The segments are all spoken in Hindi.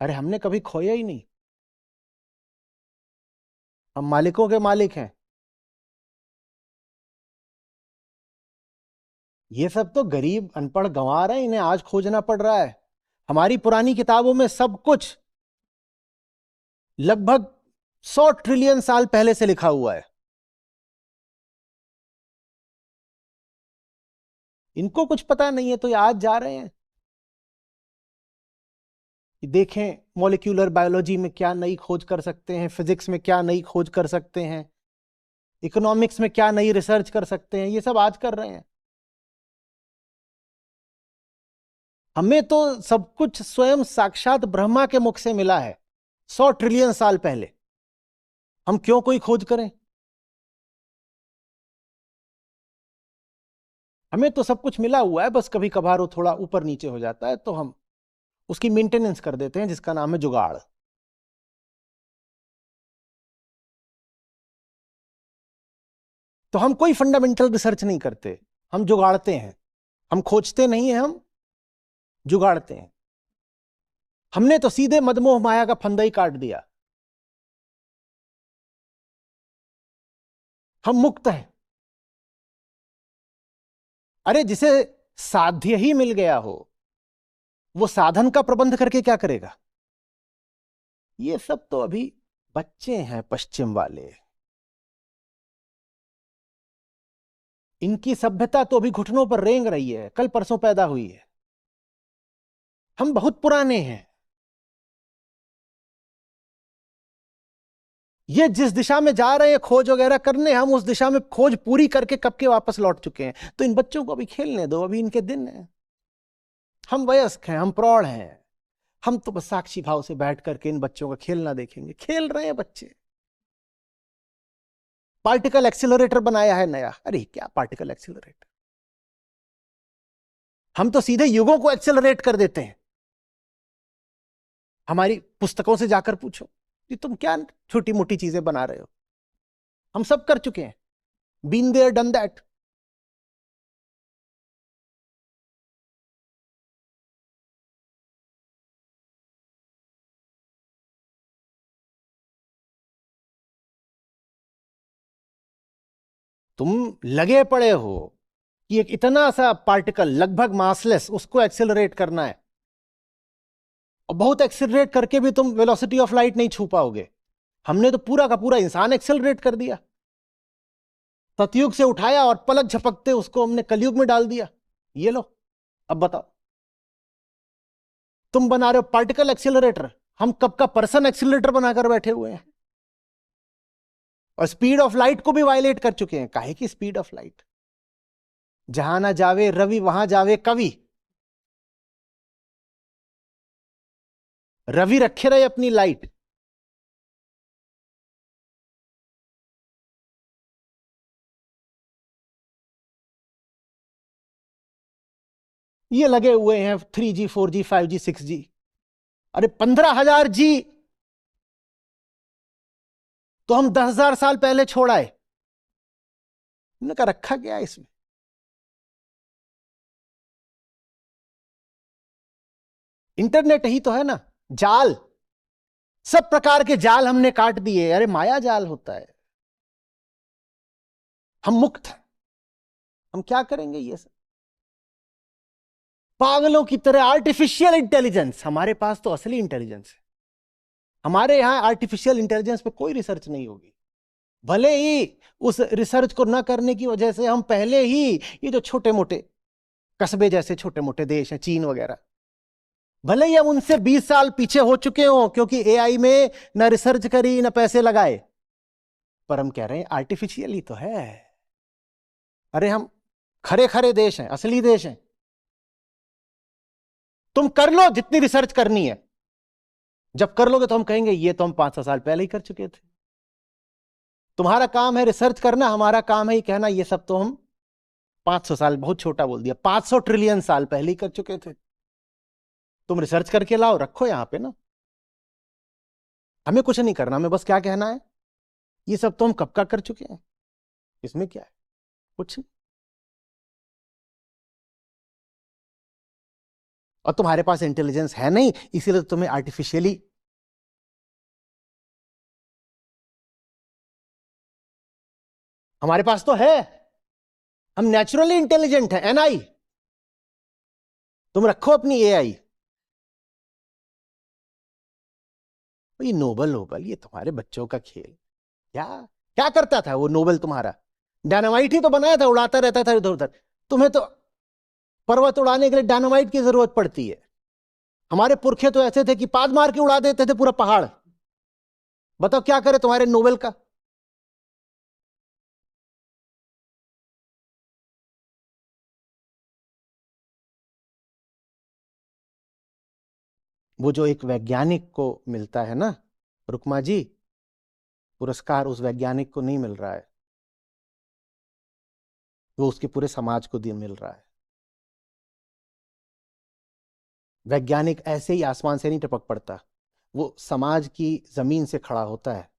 अरे हमने कभी खोया ही नहीं। हम मालिकों के मालिक हैं। ये सब तो गरीब अनपढ़ गंवार हैं, इन्हें आज खोजना पड़ रहा है। हमारी पुरानी किताबों में सब कुछ लगभग 100 ट्रिलियन साल पहले से लिखा हुआ है। इनको कुछ पता नहीं है तो ये आज जा रहे हैं कि देखें मॉलिक्यूलर बायोलॉजी में क्या नई खोज कर सकते हैं, फिजिक्स में क्या नई खोज कर सकते हैं, इकोनॉमिक्स में क्या नई रिसर्च कर सकते हैं। ये सब आज कर रहे हैं। हमें तो सब कुछ स्वयं साक्षात ब्रह्मा के मुख से मिला है 100 ट्रिलियन साल पहले। हम क्यों कोई खोज करें? हमें तो सब कुछ मिला हुआ है, बस कभी कभार वो थोड़ा ऊपर नीचे हो जाता है तो हम उसकी मेंटेनेंस कर देते हैं, जिसका नाम है जुगाड़। तो हम कोई फंडामेंटल रिसर्च नहीं करते, हम जुगाड़ते हैं। हम खोजते नहीं हैं, हम जुगाड़ते हैं। हमने तो सीधे मदमोह माया का फंदा ही काट दिया। हम मुक्त हैं। अरे जिसे साध्य ही मिल गया हो वो साधन का प्रबंध करके क्या करेगा? ये सब तो अभी बच्चे हैं पश्चिम वाले। इनकी सभ्यता तो अभी घुटनों पर रेंग रही है, कल परसों पैदा हुई है। हम बहुत पुराने हैं। ये जिस दिशा में जा रहे हैं खोज वगैरह करने, हम उस दिशा में खोज पूरी करके कब के वापस लौट चुके हैं। तो इन बच्चों को अभी खेलने दो, अभी इनके दिन है। हम वयस्क हैं, हम प्रौढ़ हैं। हम तो बस साक्षी भाव से बैठ करके इन बच्चों का खेलना देखेंगे। खेल रहे हैं बच्चे। पार्टिकल एक्सीलरेटर बनाया है नया। अरे क्या पार्टिकल एक्सीलरेटर! हम तो सीधे युगों को एक्सेलरेट कर देते हैं। हमारी पुस्तकों से जाकर पूछो कि तुम क्या छोटी मोटी चीजें बना रहे हो। हम सब कर चुके हैं। Been there done that. तुम लगे पड़े हो कि एक इतना सा पार्टिकल लगभग मासलेस उसको एक्सेलरेट करना है, और बहुत एक्सेलरेट करके भी तुम वेलोसिटी ऑफ लाइट नहीं छू पाओगे। हमने तो पूरा का पूरा इंसान एक्सेलरेट कर दिया। सतयुग से उठाया और पलक झपकते उसको हमने कलयुग में डाल दिया। ये लो, अब बताओ। तुम बना रहे हो पार्टिकल एक्सेलरेटर, हम कब का पर्सन एक्सेलरेटर बनाकर बैठे हुए हैं। और स्पीड ऑफ लाइट को भी वायलेट कर चुके हैं। काहे की स्पीड ऑफ लाइट? जहां ना जावे रवि वहां जावे कवि। रवि रखे रहे अपनी लाइट। ये लगे हुए हैं 3G 4G 5G 6G। अरे 15,000 G तो हम 10,000 साल पहले छोड़ आए। हमने कहा रखा गया इसमें। इंटरनेट ही तो है ना, जाल। सब प्रकार के जाल हमने काट दिए। अरे माया जाल होता है। हम मुक्त हैं। हम क्या करेंगे ये सब? पागलों की तरह आर्टिफिशियल इंटेलिजेंस। हमारे पास तो असली इंटेलिजेंस है। हमारे यहां आर्टिफिशियल इंटेलिजेंस पे कोई रिसर्च नहीं होगी। भले ही उस रिसर्च को न करने की वजह से हम पहले ही ये जो छोटे मोटे कस्बे जैसे छोटे मोटे देश हैं, चीन वगैरह, भले ही हम उनसे 20 साल पीछे हो चुके हो क्योंकि एआई में न रिसर्च करी न पैसे लगाए, पर हम कह रहे हैं आर्टिफिशियल ही तो है। अरे हम खरे खरे देश हैं, असली देश हैं। तुम कर लो जितनी रिसर्च करनी है। जब कर लोगे तो हम कहेंगे ये तो हम 500 साल पहले ही कर चुके थे। तुम्हारा काम है रिसर्च करना, हमारा काम है ये कहना ये सब तो हम 500 साल, बहुत छोटा बोल दिया, 500 ट्रिलियन साल पहले ही कर चुके थे। तुम रिसर्च करके लाओ, रखो यहां पे ना। हमें कुछ नहीं करना, हमें बस क्या कहना है ये सब तो हम कब का कर चुके हैं। इसमें क्या है? कुछ नहीं। और तुम्हारे पास इंटेलिजेंस है नहीं, इसीलिए तुम्हें आर्टिफिशियली हमारे पास तो है, हम नेचुरली इंटेलिजेंट है। एनआई तुम रखो अपनी एआई। ये नोबल नोबल ये तुम्हारे बच्चों का खेल। क्या क्या करता था वो नोबल तुम्हारा? डायनामाइट ही तो बनाया था, उड़ाता रहता था इधर उधर। तुम्हें तो पर्वत उड़ाने के लिए डायनामाइट की जरूरत पड़ती है। हमारे पुरखे तो ऐसे थे कि पाद मार के उड़ा देते थे पूरा पहाड़। बताओ क्या करे तुम्हारे नोबेल का? वो जो एक वैज्ञानिक को मिलता है ना रुकमा जी, पुरस्कार उस वैज्ञानिक को नहीं मिल रहा है, वो उसके पूरे समाज को मिल रहा है। वैज्ञानिक ऐसे ही आसमान से नहीं टपक पड़ता, वो समाज की जमीन से खड़ा होता है।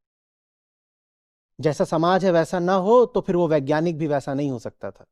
जैसा समाज है वैसा ना हो तो फिर वो वैज्ञानिक भी वैसा नहीं हो सकता था।